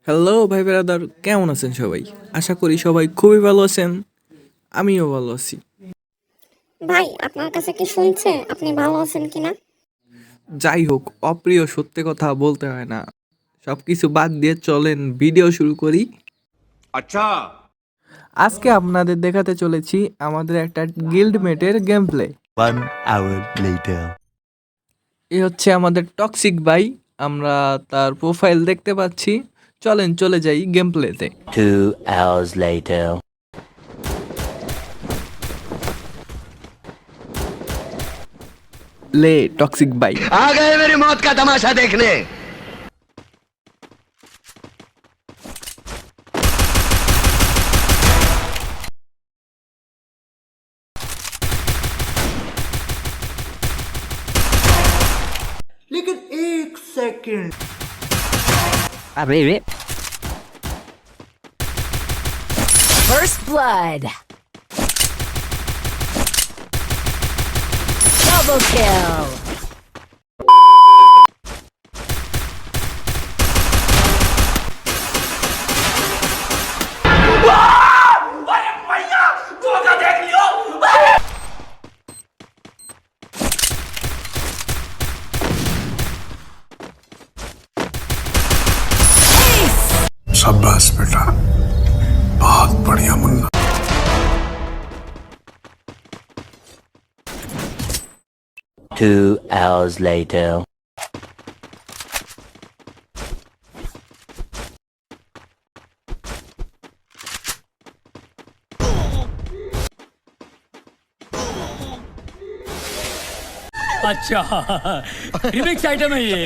Hello ভাই brother, কেমন আছেন সবাই? আশা করি সবাই খুবই ভালো আছেন। আমিও ভালো আছি। ভাই আপনার কাছে কি শুনছে আপনি ভালো আছেন কিনা? যাই হোক, অপ্রিয় সত্যি কথা বলতে হয় না। সবকিছু বাদ দিয়ে চলেন ভিডিও শুরু করি। अच्छा। আজকে আপনাদের দেখাতে চলেছি আমাদের একটা গিল্ডমেটের গেম প্লে। 1 hour later. এ হচ্ছে আমাদের টক্সিক ভাই। আমরা তার প্রোফাইল দেখতে পাচ্ছি। চলেন চলে যাই গেম প্লেতে। 2 hours later. লে টক্সিক ভাই। आ गए मेरी मौत का तमाशा देखने। First blood. Double kill. शाबाश बेटा, बहुत बढ़िया मुन्ना। 2 hours later. अच्छा रिमिक्स आइटम है ये।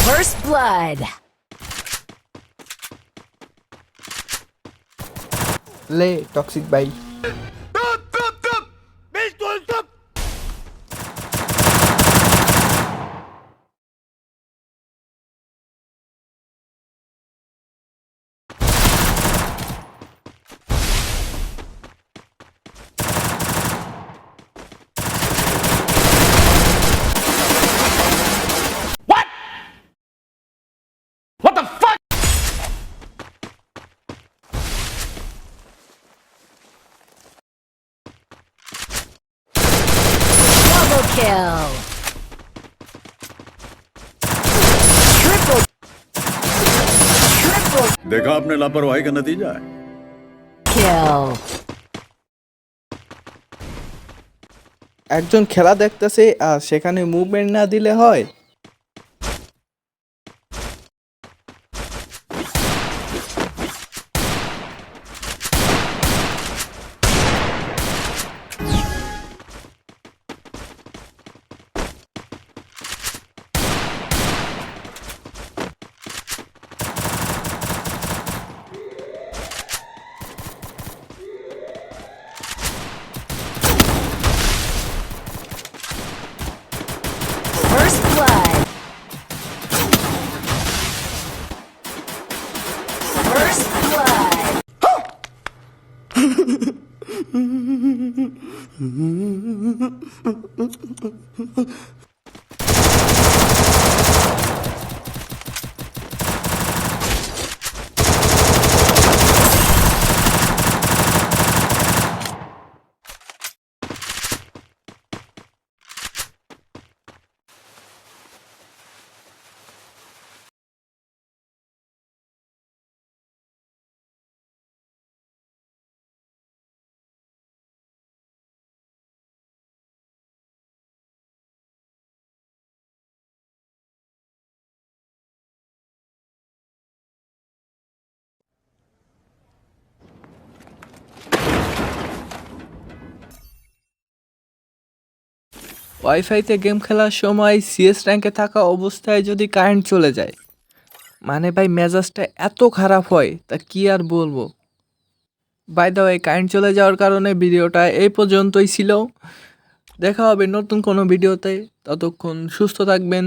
First blood. লে টক্সিক ভাই। Double kill. Triple. Triple देखा आपने लापरवाही का नतीजा है। kill. একজন খেলা দেখতেছে আর সেখানে মুভমেন্ট না দিলে হয়? First blood. First blood. ওয়াইফাইতে গেম খেলার সময় সিএস র্যাঙ্কে থাকা অবস্থায় যদি কারেন্ট চলে যায়, মানে ভাই মেজাজটা এত খারাপ হয় তা কি আর বলবো। বাই দ্য ওয়ে কারেন্ট চলে যাওয়ার কারণে ভিডিওটা এই পর্যন্তই ছিল। দেখা হবে নতুন কোনো ভিডিওতে, ততক্ষণ সুস্থ থাকবেন।